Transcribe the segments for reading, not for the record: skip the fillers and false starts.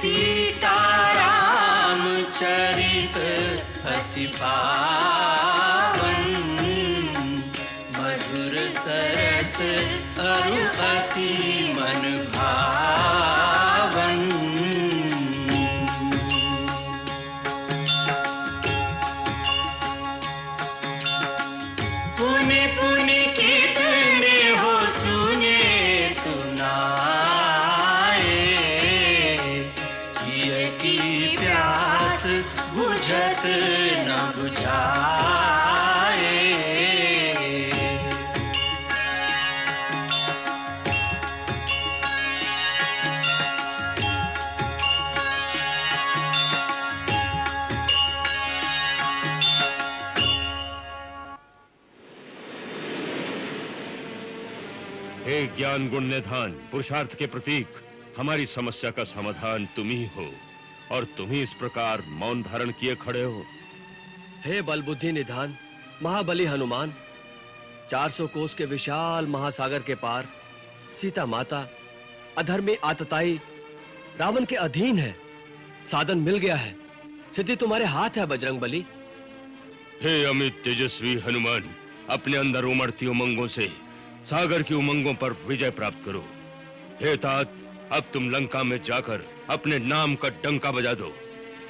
सीताराम चरित अति पावन, मधुर सरस अरु अति मन भावन। पुनि पुनि कितने हो सुने सुनाए, ये की प्यास बुझत न बुझाए। हे ज्ञान गुण निधान, पुरुषार्थ के प्रतीक, हमारी समस्या का समाधान तुम ही हो और तुम ही इस प्रकार मौन धारण किए खड़े हो। हे बल बुद्धि निधान, महाबली हनुमान, 400 कोस के विशाल महासागर के पार सीता माता अधर्मी आतताई रावण के अधीन है। साधन मिल गया है, सिद्धि तुम्हारे हाथ है बजरंग बली। हे अमित तेजस्वी हनुमान, अपने अंदर उमड़ती उमंगों से सागर की उमंगों पर विजय प्राप्त करो। हे तात, अब तुम लंका में जाकर अपने नाम का डंका बजा दो,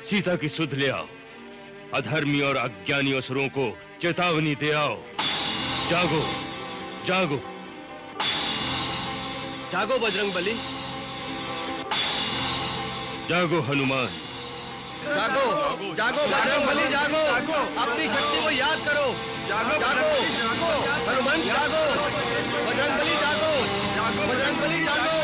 सीता की सुध ले आओ, अधर्मी और अज्ञानी असुरों को चेतावनी दे आओ। जागो जागो जागो बजरंग बली, जागो हनुमान, जागो जागो बजरंग बली, जागो, अपनी शक्ति को याद करो। जागो जागो हनुमान, जागो बजरंग बली, जागो बजरंग बली, जागो।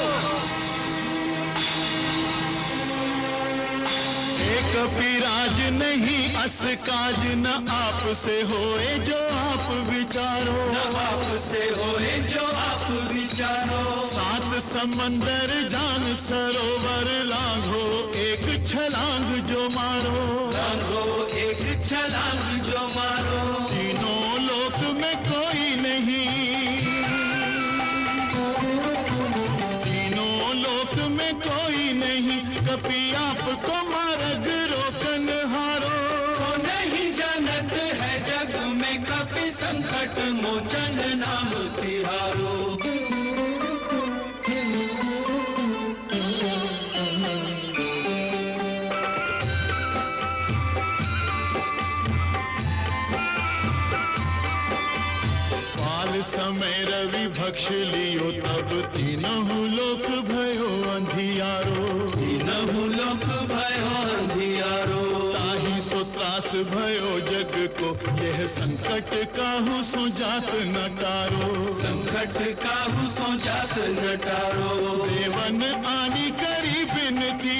कपिराज नहीं अस काज न आप से होए जो आप विचारो, न आप से होए जो आप विचारो। 7 समंदर जान सरोवर लांघो, एक छलांग जो मारो, लांघो एक छलांग जो मारो। तीनों लोक में कोई नहीं, तीनों लोक में कोई नहीं, कपि आपको मार्ग रोकन हारो। तो नहीं जानत है जग में कपि संकट मोचन नाम तिहारो। पाल समय रवि भक्ष लियो, तब तीनहु लोक भयो अंधियारो, तीनहु लोक भयो अंधियारो। ताहि सो त्रास भयो जग को, यह संकट काहू सो जात न टारो, संकट काहू सो जात न टारो। देवन आनी करी बिनती,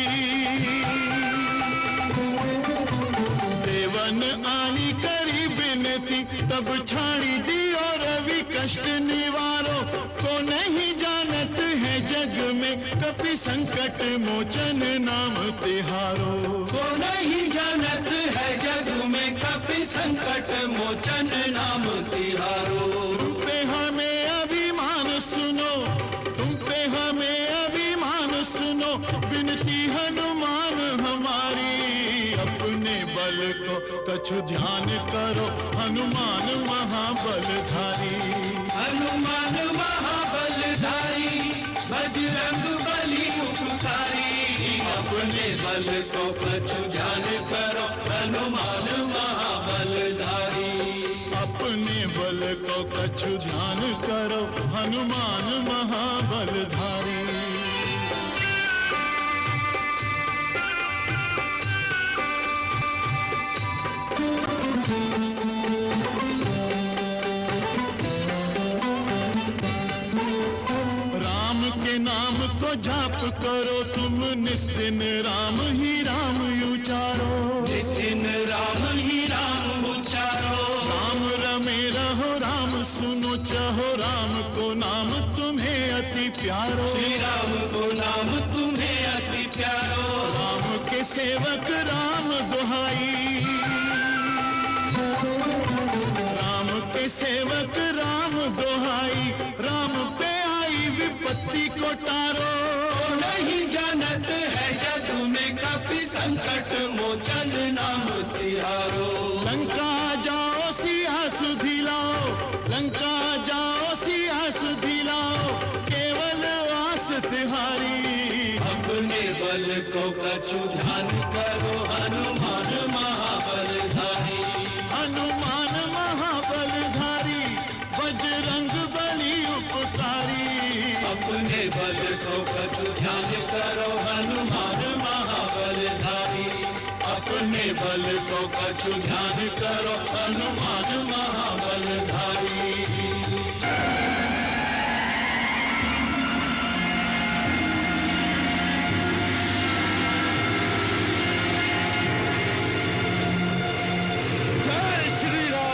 देवन आनी करी बिनती, तब छाड़ी दियो रवि कष्ट निवारो। को नहीं जानत है जग में कपि संकट मोचन नाम तिहारो। को नहीं जानत है जग में कपि संकट मोचन नाम तिहारो। तुम पे हमें अभिमान सुनो, तुम पे हमें अभिमान सुनो, बिनती हनुमान हमारी। अपने बल को कछु ध्यान करो, हनुमान महाबलधारी, हनुमान महाबलधारी, बजरंग बली उपकारी। अपने बल को कछु ध्यान करो, हनुमान महाबलधारी, अपने बल को कछु ध्यान करो, हनुमान महाबलधारी। राम के नाम को जाप करो तुम निस्दिन, राम ही राम उचारो, निस्दिन राम ही राम उचारो। राम रमे रहो, राम सुनो चाहो, राम को नाम तुम्हें अति प्यारो, श्री राम को नाम तुम्हें अति प्यारो। राम के सेवक राम दुहाई, राम के सेवक राम दुहाई। राम पे आई विपत्ति को टारो, नहीं जानत है जग में बल को कछु ध्यान करो हनुमान महाबलधारी। हनुमान महाबलधारी बजरंग बली उपकारी। अपने बल को कछु ध्यान करो हनुमान महाबलधारी। अपने बल को कछु ध्यान करो हनुमान महाबलधारी। जय श्री राम।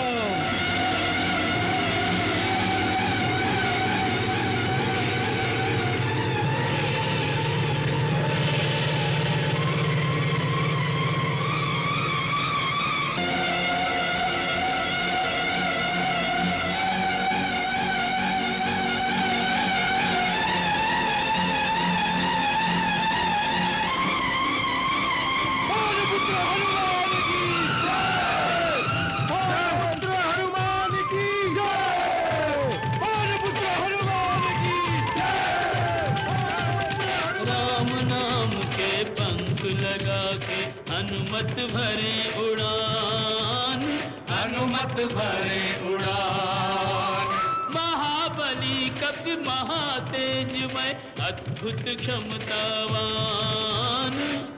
राम नाम के पंख लगा के हनुमत भरे उड़ान। हनुमत भरे उड़ान। महाबली कपि महातेजमय अद्भुत क्षमतावान।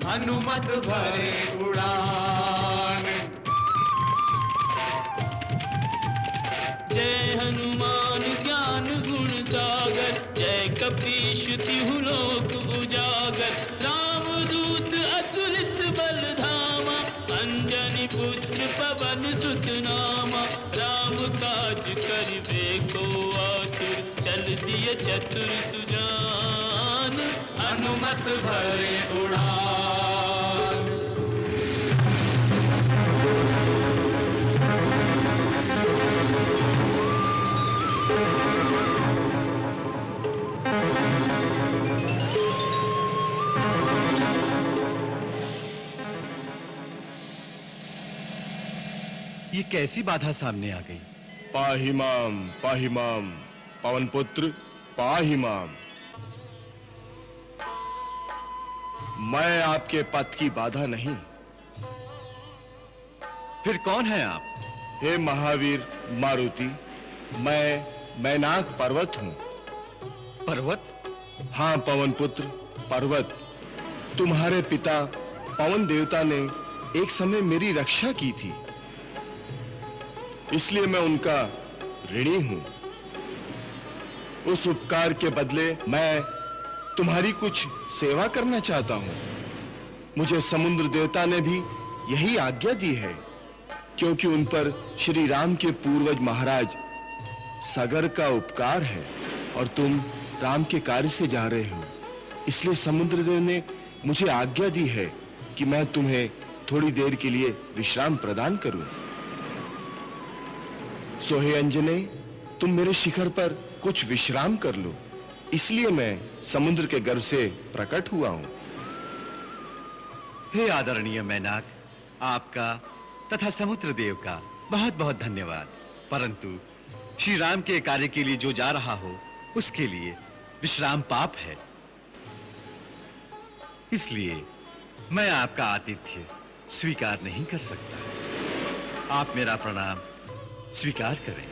हनुमत भरे उड़ान। जय हनुमान ज्ञान गुण सागर। जय कपीश तिहु लोक उजागर। राम दूत अतुलित बल धामा। अंजनी पुत्र पवन सुत नामा। राम काज करिबे को आतुर। चल दिए चतुर सुजान। हनुमत भरे उड़ान। ये कैसी बाधा सामने आ गई? पाहिमाम पवन पुत्र पाहिमाम। मैं आपके पथ की बाधा नहीं। फिर कौन है आप? हे महावीर मारुति, मैं मैनाक पर्वत हूँ। पर्वत? हाँ पवन पुत्र पर्वत। तुम्हारे पिता पवन देवता ने एक समय मेरी रक्षा की थी, इसलिए मैं उनका ऋणी हूं। उस उपकार के बदले मैं तुम्हारी कुछ सेवा करना चाहता हूं। मुझे समुद्र देवता ने भी यही आज्ञा दी है, क्योंकि उन पर श्री राम के पूर्वज महाराज सागर का उपकार है और तुम राम के कार्य से जा रहे हो। इसलिए समुद्रदेव ने मुझे आज्ञा दी है कि मैं तुम्हें थोड़ी देर के लिए विश्राम प्रदान करूं। सो हे अंजने, तुम मेरे शिखर पर कुछ विश्राम कर लो, इसलिए मैं समुद्र के गर्भ से प्रकट हुआ हूं। हे आदरणीय मैनाक, आपका तथा समुद्र देव का बहुत बहुत धन्यवाद। परंतु श्री राम के कार्य के लिए जो जा रहा हो उसके लिए विश्राम पाप है, इसलिए मैं आपका आतिथ्य स्वीकार नहीं कर सकता। आप मेरा प्रणाम स्वीकार करें।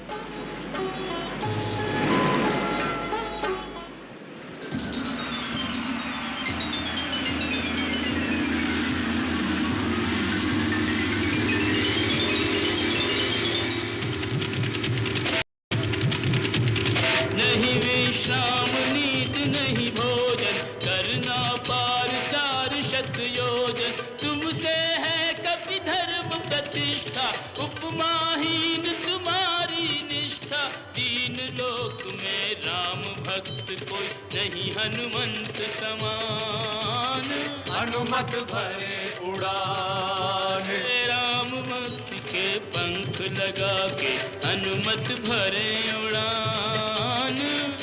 नहीं विश्राम नींद नहीं भोजन। करना पार 4 शत योजन। तुमसे है कपि धर्म प्रतिष्ठा। उपमाहीन तुम्हारी निष्ठा। 3 लोक में राम भक्त कोई नहीं हनुमंत समान। हनुमत भरे उड़ान। राम भक्त के पंख लगा के हनुमत भरे उड़ान।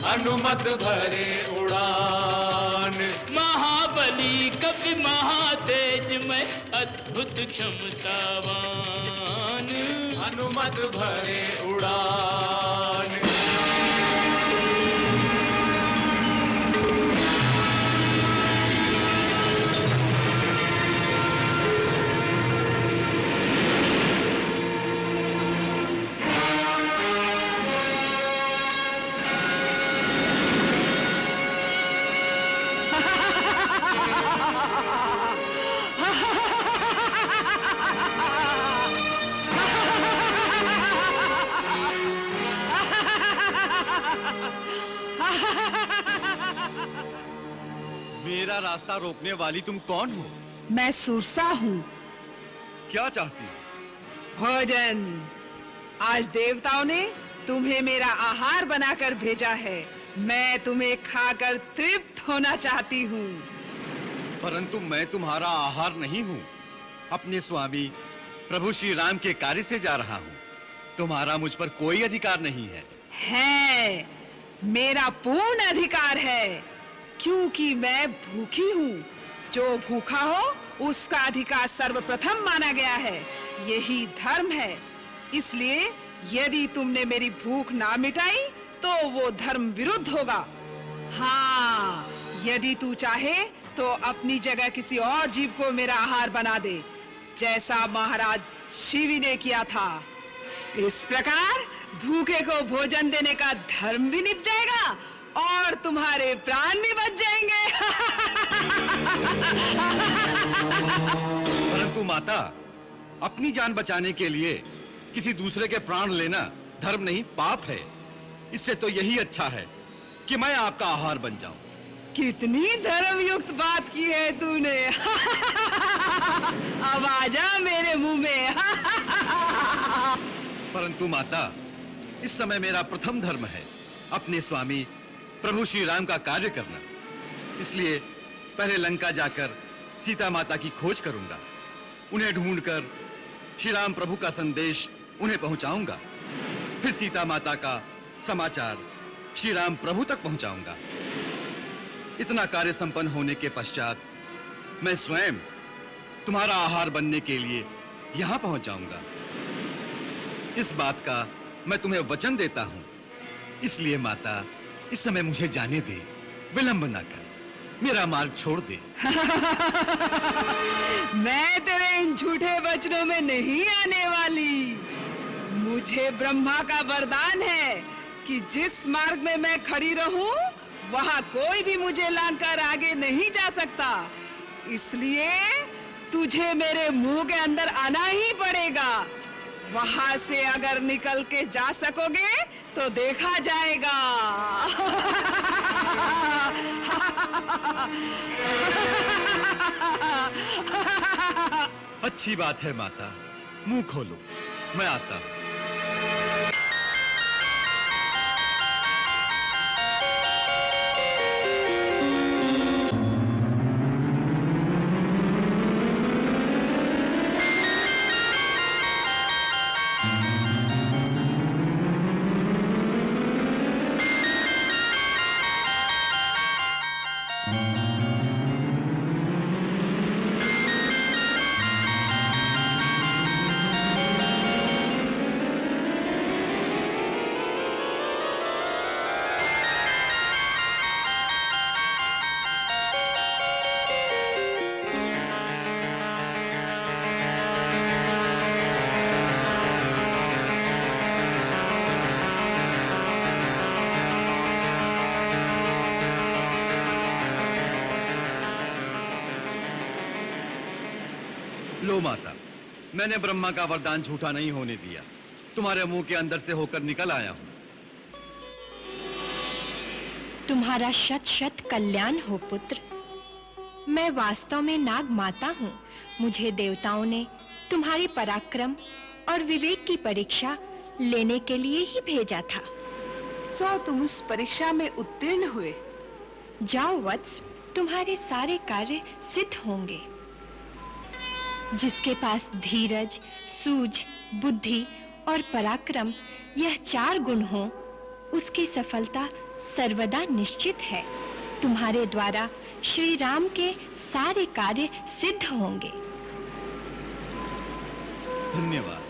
हनुमत भरे उड़ान। महाबली कपि महातेजमय अद्भुत क्षमतावान। हनुमत भरे उड़ान। रास्ता रोकने वाली तुम कौन हो? मैं सुरसा हूँ। क्या चाहती हो? भोजन। आज देवताओं ने तुम्हें मेरा आहार बनाकर भेजा है। मैं तुम्हें खाकर तृप्त होना चाहती हूँ। परंतु मैं तुम्हारा आहार नहीं हूँ। अपने स्वामी प्रभु श्री राम के कार्य से जा रहा हूँ। तुम्हारा मुझ पर कोई अधिकार नहीं है। है, मेरा पूर्ण अधिकार है, क्योंकि मैं भूखी हूँ। जो भूखा हो उसका अधिकार सर्वप्रथम माना गया है। यही धर्म है। इसलिए यदि तुमने मेरी भूख ना मिटाई तो वो धर्म विरुद्ध होगा। हाँ, यदि तू चाहे तो अपनी जगह किसी और जीव को मेरा आहार बना दे, जैसा महाराज शिवी ने किया था। इस प्रकार भूखे को भोजन देने का धर्म भी निभ जाएगा और तुम्हारे प्राण भी बच जाएंगे। परंतु माता, अपनी जान बचाने के लिए किसी दूसरे के प्राण लेना धर्म नहीं, पाप है। इससे तो यही अच्छा है कि मैं आपका आहार बन जाऊं। कितनी धर्मयुक्त बात की है तूने। अब आजा मेरे मुंह में। परंतु माता, इस समय मेरा प्रथम धर्म है अपने स्वामी प्रभु श्री राम का कार्य करना। इसलिए पहले लंका जाकर सीता माता की खोज करूंगा। उन्हें ढूंढकर श्री राम प्रभु का संदेश उन्हें पहुंचाऊंगा। फिर सीता माता का समाचार श्री राम प्रभु तक पहुंचाऊंगा। इतना कार्य संपन्न होने के पश्चात मैं स्वयं तुम्हारा आहार बनने के लिए यहां पहुंच जाऊंगा। इस बात का मैं तुम्हें वचन देता हूं। इसलिए माता, इस समय मुझे जाने दे, विलंब ना कर, मेरा मार्ग छोड़ दे। मैं तेरे इन झूठे वचनों में नहीं आने वाली। मुझे ब्रह्मा का वरदान है कि जिस मार्ग में मैं खड़ी रहूं, वहां कोई भी मुझे लांघकर आगे नहीं जा सकता। इसलिए तुझे मेरे मुंह के अंदर आना ही पड़ेगा। वहां से अगर निकल के जा सकोगे तो देखा जाएगा। अच्छी बात है माता, मुंह खोलो, मैं आता हूं। लो माता, मैंने ब्रह्मा का वरदान झूठा नहीं होने दिया। तुम्हारे मुंह के अंदर से होकर निकल आया हूं। तुम्हारा शत शत कल्याण हो पुत्र। मैं वास्तव में नाग माता हूँ। मुझे देवताओं ने तुम्हारे पराक्रम और विवेक की परीक्षा लेने के लिए ही भेजा था। सो तुम उस परीक्षा में उत्तीर्ण हुए। जाओ वत्स, तुम्हारे सारे कार्य सिद्ध होंगे। जिसके पास धीरज, सूझ, बुद्धि और पराक्रम यह 4 गुण हो, उसकी सफलता सर्वदा निश्चित है। तुम्हारे द्वारा श्री राम के सारे कार्य सिद्ध होंगे। धन्यवाद।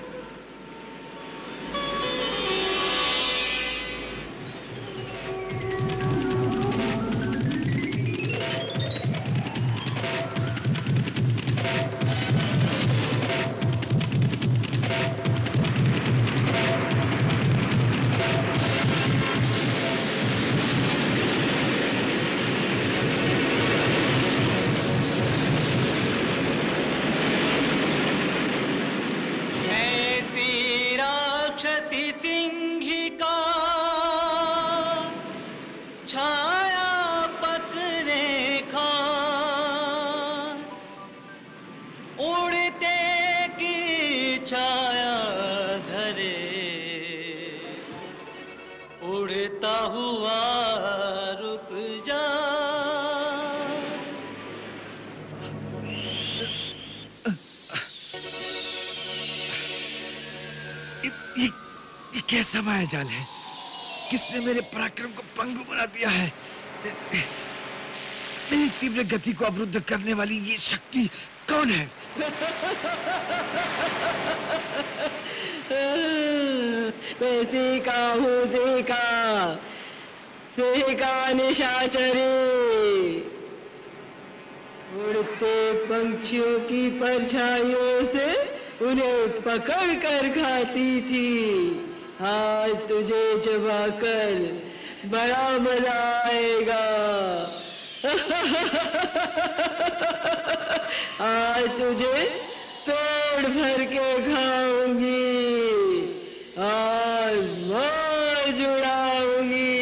है ये कैसा माया जाल है? किसने मेरे पराक्रम को पंगु बना दिया है? मेरी तीव्र गति को अवरुद्ध करने वाली ये शक्ति कौन है? मैं सीका निशाचरी, उड़ते पंछियों की परछाइयों से उन्हें पकड़ कर खाती थी। आज तुझे चबाकर बड़ा मजा आएगा। आज तुझे पेट भर के खाऊंगी, आज मौज उड़ाऊंगी।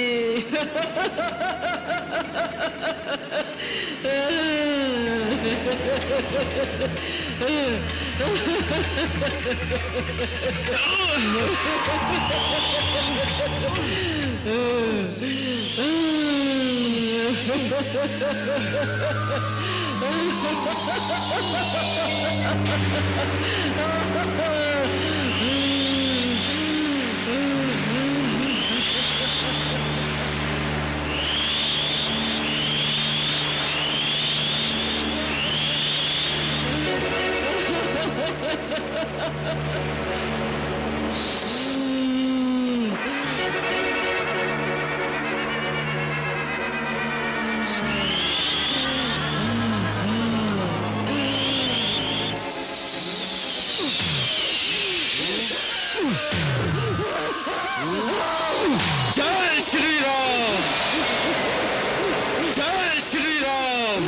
जय श्री राम, जय श्री राम।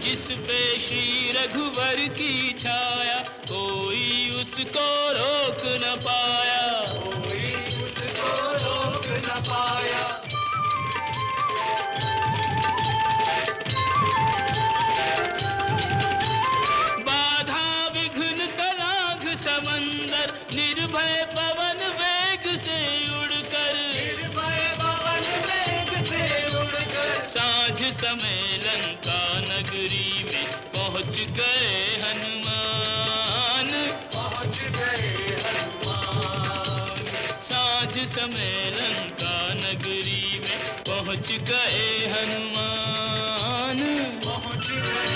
जिस पे श्री रघुवर की छाया, कोई उसको रोक न पाया, कोई उसको रोक न पाया। बाधा विघ्न कराघ समंदर, निर्भय पवन वेग से उड़कर, निर्भय पवन वेग से उड़कर, साँझ समय लंका नगरी में पहुँच गए हनुमान, पहुँच गए हनुमान। साँझ समय लंका नगरी में पहुँच गए हनुमान, पहुँच गए।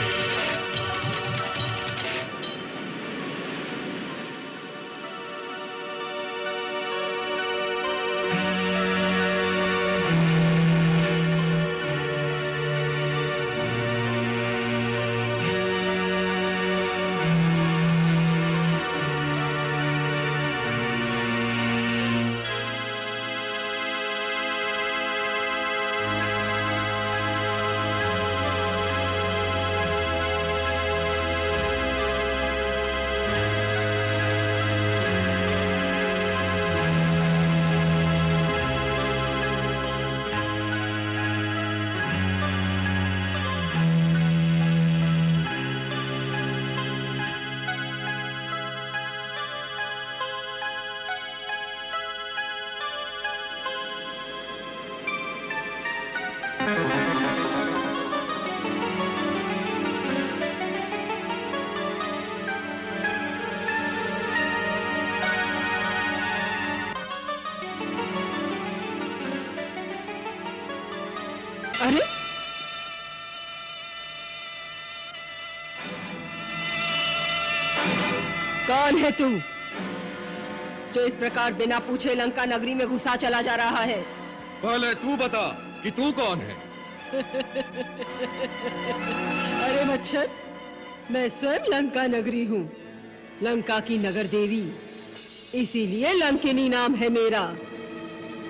अरे कौन है तू जो इस प्रकार बिना पूछे लंका नगरी में घुसा चला जा रहा है? पहले तू बता कि तू कौन है? अरे मच्छर, मैं स्वयं लंका नगरी हूँ, लंका की नगर देवी, इसीलिए लंकिनी नाम है मेरा।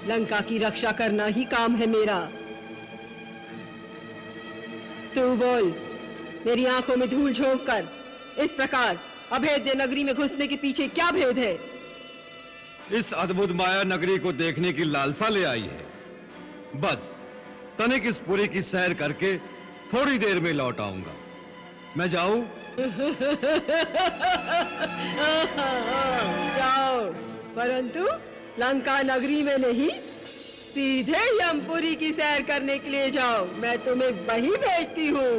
लंका की रक्षा करना ही काम है मेरा। तू बोल, मेरी आंखों में धूल झोंक कर इस प्रकार अभेद्य नगरी में घुसने के पीछे क्या भेद है? इस अद्भुत माया नगरी को देखने की लालसा ले आई है। बस तनिक इस पुरी की सैर करके थोड़ी देर में लौट आऊंगा। मैं जाऊं? जाओ, परंतु लंका नगरी में नहीं, सीधे यमपुरी की सैर करने के लिए जाओ, मैं तुम्हें वहीं भेजती हूँ।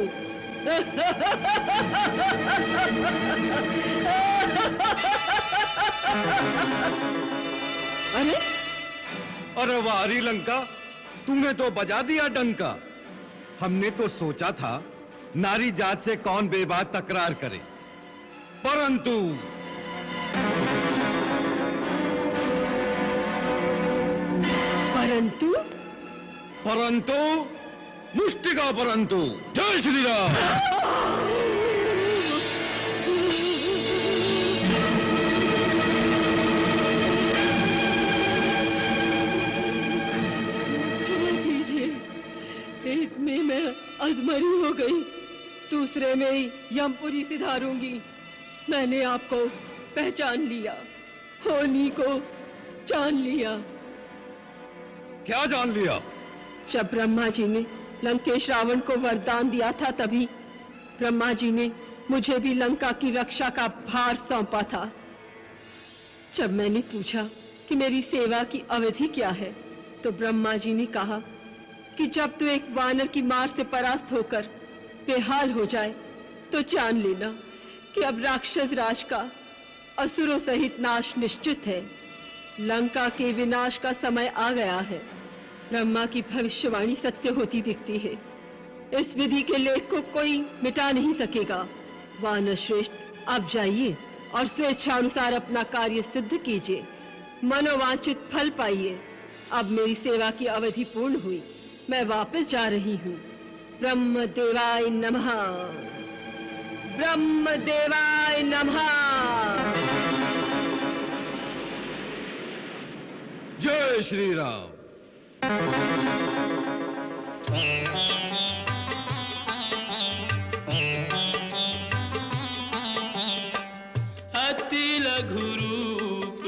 अरे अरे वारी लंका, तूने तो बजा दिया डंका। हमने तो सोचा था नारी जात से कौन बेबात तकरार करे, परंतु परंतु परंतु मुष्टिका परंतु। जय श्री राम। क्षमा कीजिए, एक में मैं अधमरी हो गई, दूसरे में ही यमपुरी सिधारूंगी। मैंने आपको पहचान लिया, होनी को जान लिया। क्या जान लिया? जब ब्रह्मा जी ने लंकेश रावण को वरदान दिया था, तभी ब्रह्मा जी ने मुझे भी लंका की रक्षा का भार सौंपा था। जब मैंने पूछा कि मेरी सेवा की अवधि क्या है, तो ब्रह्मा जी ने कहा कि जब तू एक वानर की मार से परास्त होकर बेहाल हो जाए, तो जान लेना कि अब राक्षस राज का असुरों सहित नाश निश्चित है। लंका के विनाश का समय आ गया है। ब्रह्मा की भविष्यवाणी सत्य होती दिखती है। इस विधि के लेख को कोई मिटा नहीं सकेगा। वानर श्रेष्ठ, आप जाइए और स्वेच्छानुसार अपना कार्य सिद्ध कीजिए, मनोवांछित फल पाइए। अब मेरी सेवा की अवधि पूर्ण हुई, मैं वापस जा रही हूँ। ब्रह्म देवाय नमः, ब्रह्म देवाय नमः। जय श्री राम। अति लघु रूप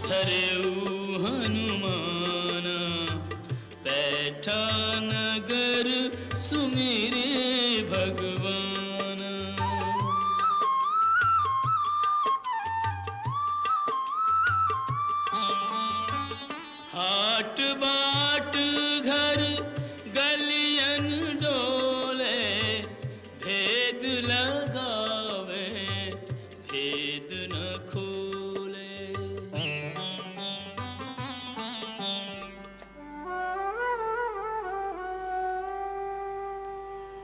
धरेऊ हनुमाना, बैठा नगर सुमिरे भगवाना। हाट बाट घर गलियन डोले, भेद लगावे भेद न खोले।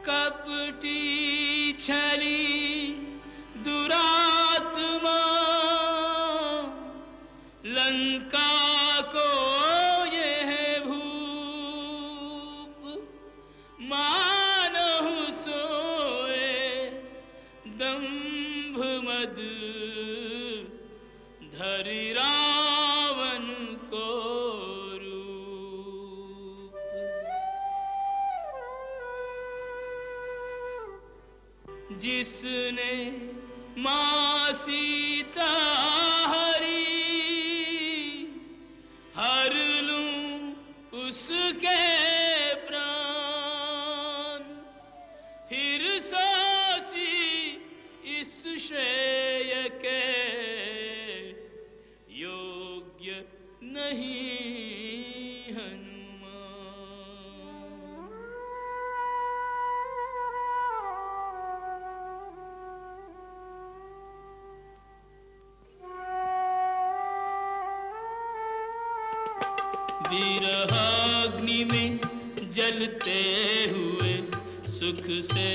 कपटी छली दुरात्मा, लंका को यह भूप। मानहु सोए दंभ मद, धरि रावण को रूप। जिसने मां सीता हरी, हर लूं उसके प्राण। फिर सोची इस श्रेय के, योग्य नहीं हनुमान। विरहाग्नि में जलते हुए सुख से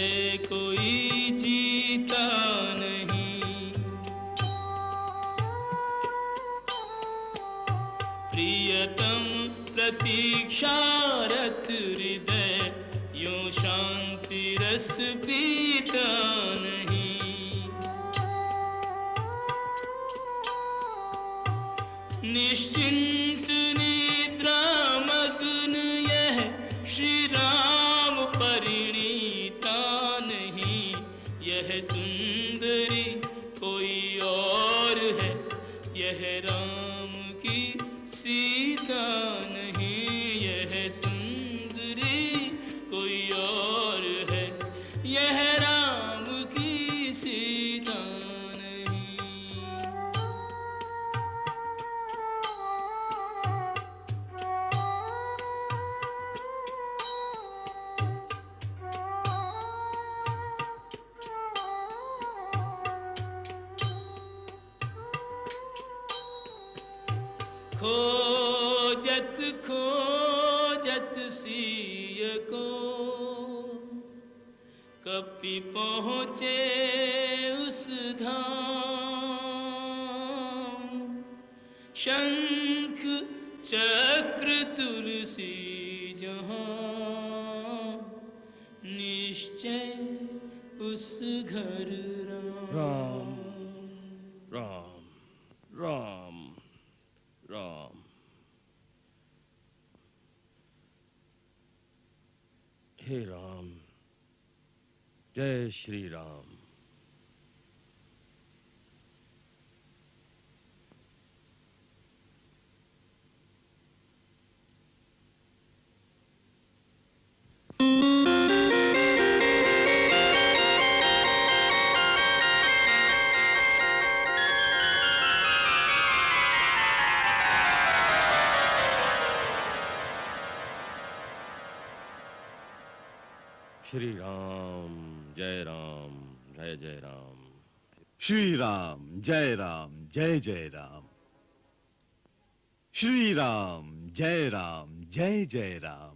कोई जीता नहीं। प्रियतम प्रतीक्षारत हृदय, यूं शांति रस पीता नहीं। निश्चिंत निद्रा मग्न यह श्री राम परिणीता नहीं। यह सुंदरी कोई और है, यह राम की सीता नहीं। यह सुंदरी कोई और है, यह राम की सीता नहीं। खोजत खोजत सिय को कपि पहुँचे उस धाम। शंख चक्र तुलसी जहाँ, निश्चय उस घर राम। राम राम राम। हे राम, जय श्री राम। श्री राम, जय राम, जय जय राम। श्री राम जय राम, जय जय राम। श्री राम जय राम, जय जय राम।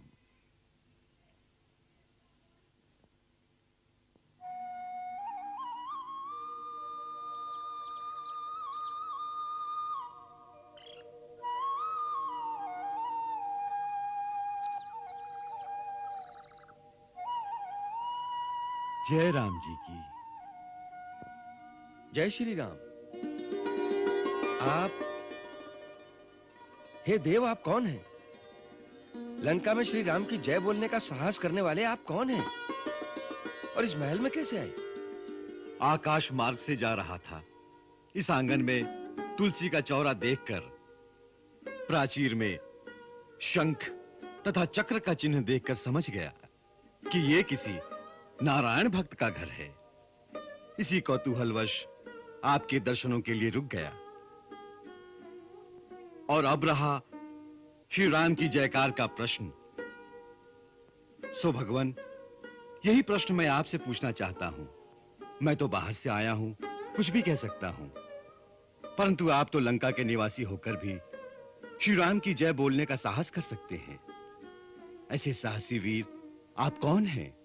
जय राम जी की। जय श्री राम। आप, हे देव, आप कौन हैं? लंका में श्री राम की जय बोलने का साहस करने वाले आप कौन हैं? और इस महल में कैसे आए? आकाश मार्ग से जा रहा था। इस आंगन में तुलसी का चौरा देखकर प्राचीर में शंख तथा चक्र का चिन्ह देखकर समझ गया कि ये किसी नारायण भक्त का घर है। इसी कौतूहलवश आपके दर्शनों के लिए रुक गया। और अब रहा श्री राम की जयकार का प्रश्न। सो भगवान, यही प्रश्न मैं आपसे पूछना चाहता हूं। मैं तो बाहर से आया हूं, कुछ भी कह सकता हूं, परंतु आप तो लंका के निवासी होकर भी श्री राम की जय बोलने का साहस कर सकते हैं। ऐसे साहसी वीर आप कौन हैं?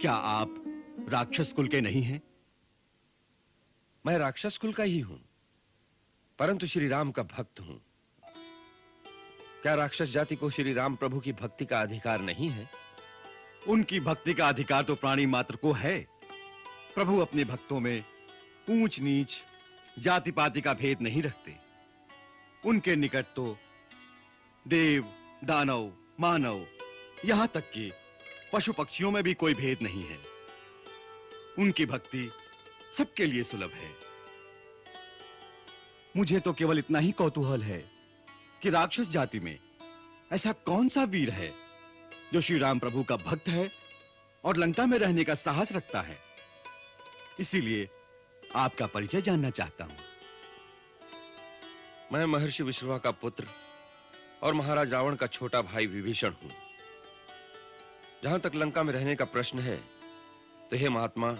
क्या आप राक्षस कुल के नहीं हैं? मैं राक्षस कुल का ही हूं, परंतु श्री राम का भक्त हूं। क्या राक्षस जाति को श्री राम प्रभु की भक्ति का अधिकार नहीं है? उनकी भक्ति का अधिकार तो प्राणी मात्र को है। प्रभु अपने भक्तों में ऊंच नीच जाति पाति का भेद नहीं रखते। उनके निकट तो देव, दानव, मानव, यहां तक कि पशु पक्षियों में भी कोई भेद नहीं है। उनकी भक्ति सबके लिए सुलभ है। मुझे तो केवल इतना ही कौतूहल है कि राक्षस जाति में ऐसा कौन सा वीर है जो श्री राम प्रभु का भक्त है और लंका में रहने का साहस रखता है। इसीलिए आपका परिचय जानना चाहता हूं। मैं महर्षि विश्रवा का पुत्र और महाराज रावण का छोटा भाई विभीषण हूं। जहां तक लंका में रहने का प्रश्न है, तो हे महात्मा,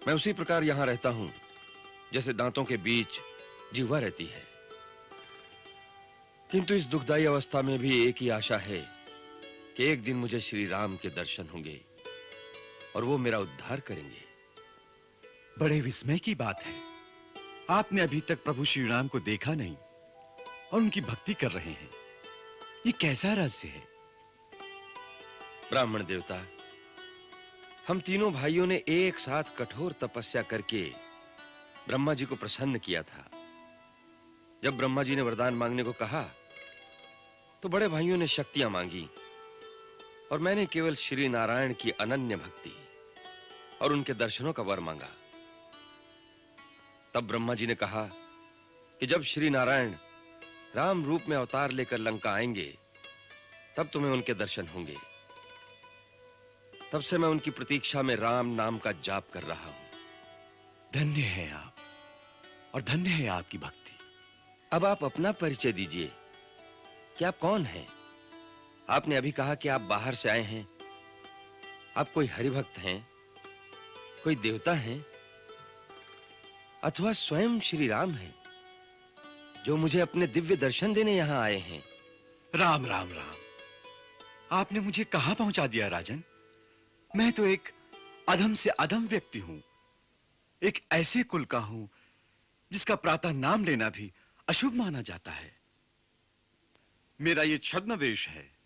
मैं उसी प्रकार यहां रहता हूं जैसे दांतों के बीच जीवा रहती है। किंतु इस दुखदाई अवस्था में भी एक ही आशा है कि एक दिन मुझे श्री राम के दर्शन होंगे और वो मेरा उद्धार करेंगे। बड़े विस्मय की बात है, आपने अभी तक प्रभु श्री राम को देखा नहीं और उनकी भक्ति कर रहे हैं। ये कैसा रहस्य है? ब्राह्मण देवता, हम तीनों भाइयों ने एक साथ कठोर तपस्या करके ब्रह्मा जी को प्रसन्न किया था। जब ब्रह्मा जी ने वरदान मांगने को कहा, तो बड़े भाइयों ने शक्तियां मांगी और मैंने केवल श्री नारायण की अनन्य भक्ति और उनके दर्शनों का वर मांगा। तब ब्रह्मा जी ने कहा कि जब श्री नारायण राम रूप में अवतार लेकर लंका आएंगे, तब तुम्हें उनके दर्शन होंगे। तब से मैं उनकी प्रतीक्षा में राम नाम का जाप कर रहा हूं। धन्य है आप और धन्य है आपकी भक्ति। अब आप अपना परिचय दीजिए कि आप कौन हैं? आपने अभी कहा कि आप बाहर से आए हैं। आप कोई हरिभक्त हैं, कोई देवता हैं, अथवा स्वयं श्री राम हैं? जो मुझे अपने दिव्य दर्शन देने यहाँ आए हैं। राम राम राम। आपने मुझे कहां पहुंचा दिया राजन? मैं तो एक अधम से अधम व्यक्ति हूं, एक ऐसे कुल का हूं जिसका प्रातः नाम लेना भी अशुभ माना जाता है। मेरा ये छद्म वेश है,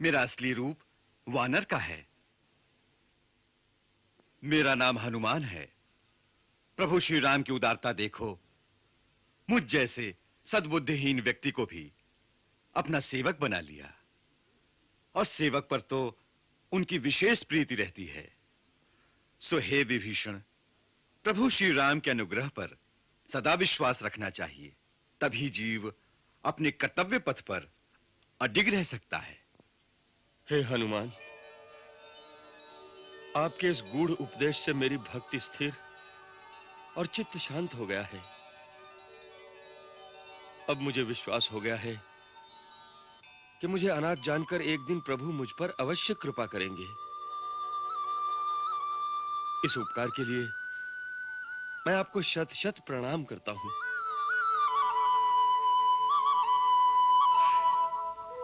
मेरा असली रूप वानर का है। मेरा नाम हनुमान है। प्रभु श्री राम की उदारता देखो, मुझ जैसे सद्बुद्धिहीन व्यक्ति को भी अपना सेवक बना लिया, और सेवक पर तो उनकी विशेष प्रीति रहती है। सो हे विभीषण, प्रभु श्री राम के अनुग्रह पर सदा विश्वास रखना चाहिए, तभी जीव अपने कर्तव्य पथ पर अडिग रह सकता है। हे हनुमान, आपके इस गूढ़ उपदेश से मेरी भक्ति स्थिर और चित्त शांत हो गया है। अब मुझे विश्वास हो गया है कि मुझे अनाथ जानकर एक दिन प्रभु मुझ पर अवश्य कृपा करेंगे। इस उपकार के लिए मैं आपको शत शत प्रणाम करता हूं।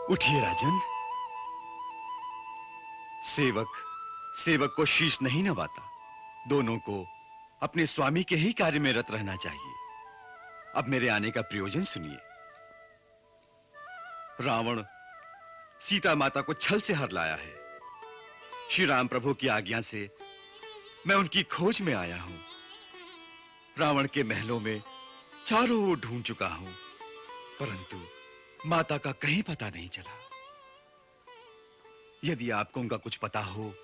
उठिए राजन। सेवक को शीश नहीं नवाता, दोनों को अपने स्वामी के ही कार्य में रत रहना चाहिए। अब मेरे आने का प्रयोजन सुनिए। रावण सीता माता को छल से हर लाया है। श्री राम प्रभु की आज्ञा से मैं उनकी खोज में आया हूं। रावण के महलों में चारों ओर ढूंढ चुका हूं, परंतु माता का कहीं पता नहीं चला। यदि आपको उनका कुछ पता हो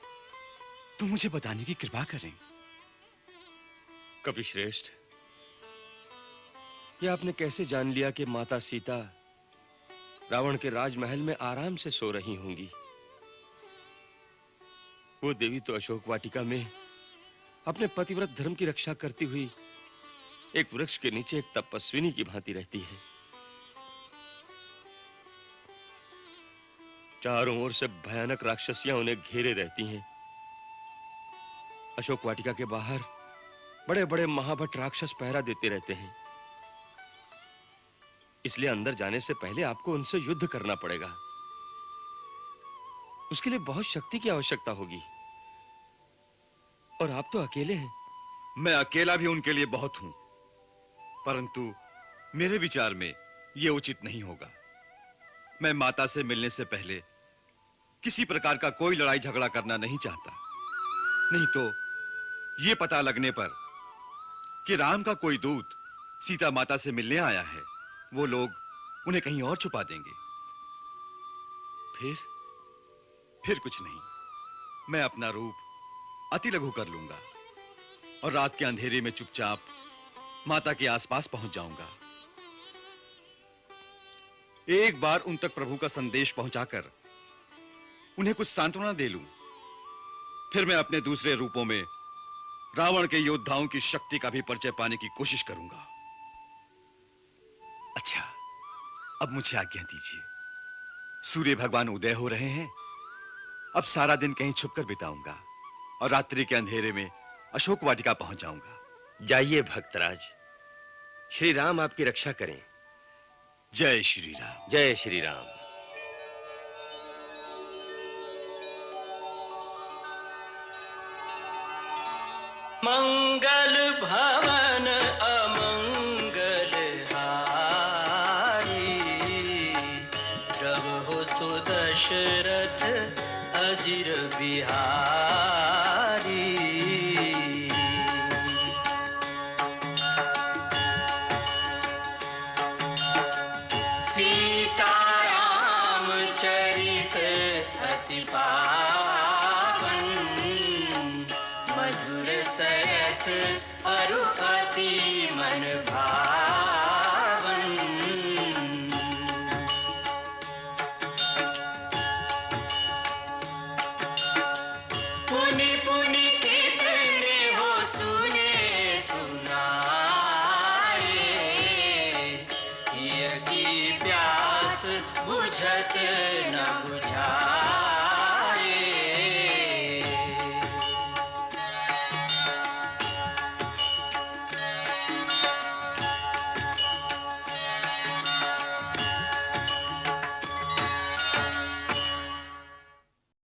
तो मुझे बताने की कृपा करें। कपिश्रेष्ठ, ये आपने कैसे जान लिया कि माता सीता रावण के राजमहल में आराम से सो रही होंगी? वो देवी तो अशोक वाटिका में अपने पतिव्रत धर्म की रक्षा करती हुई एक वृक्ष के नीचे एक तपस्विनी की भांति रहती है। चारों ओर से भयानक राक्षसियां उन्हें घेरे रहती हैं। अशोक वाटिका के बाहर बड़े-बड़े महाभट राक्षस पहरा देते रहते हैं। इसलिए अंदर जाने से पहले आपको उनसे युद्ध करना पड़ेगा। उसके लिए बहुत शक्ति की आवश्यकता होगी, और आप तो अकेले हैं। मैं अकेला भी उनके लिए बहुत हूं, परंतु मेरे विचार में यह उचित नहीं होगा। मैं माता से मिलने से पहले किसी प्रकार का कोई लड़ाई झगड़ा करना नहीं चाहता। नहीं तो यह पता लगने पर कि राम का कोई दूत सीता माता से मिलने आया है, वो लोग उन्हें कहीं और छुपा देंगे। फिर कुछ नहीं, मैं अपना रूप अति लघु कर लूंगा और रात के अंधेरे में चुपचाप माता के आसपास पहुंच जाऊंगा। एक बार उन तक प्रभु का संदेश पहुंचाकर उन्हें कुछ सांत्वना दे लूं, फिर मैं अपने दूसरे रूपों में रावण के योद्धाओं की शक्ति का भी परिचय पाने की कोशिश करूंगा। अच्छा, अब मुझे आज्ञा दीजिए। सूर्य भगवान उदय हो रहे हैं। अब सारा दिन कहीं छुपकर बिताऊंगा और रात्रि के अंधेरे में अशोक वाटिका पहुंच जाऊंगा। जाइए भक्तराज, श्री राम आपकी रक्षा करें। जय श्री राम। जय श्री राम। मंगल भवन अमंगल हारी, प्रभु सुदशरथ अजिर बिहारी। सीताराम चरित अति पावन, मधुर सरस अरु अति मन भावन। पुनि पुनि कितने हो सुने सुनाए, हिय की प्यास बुझत न बुझाए।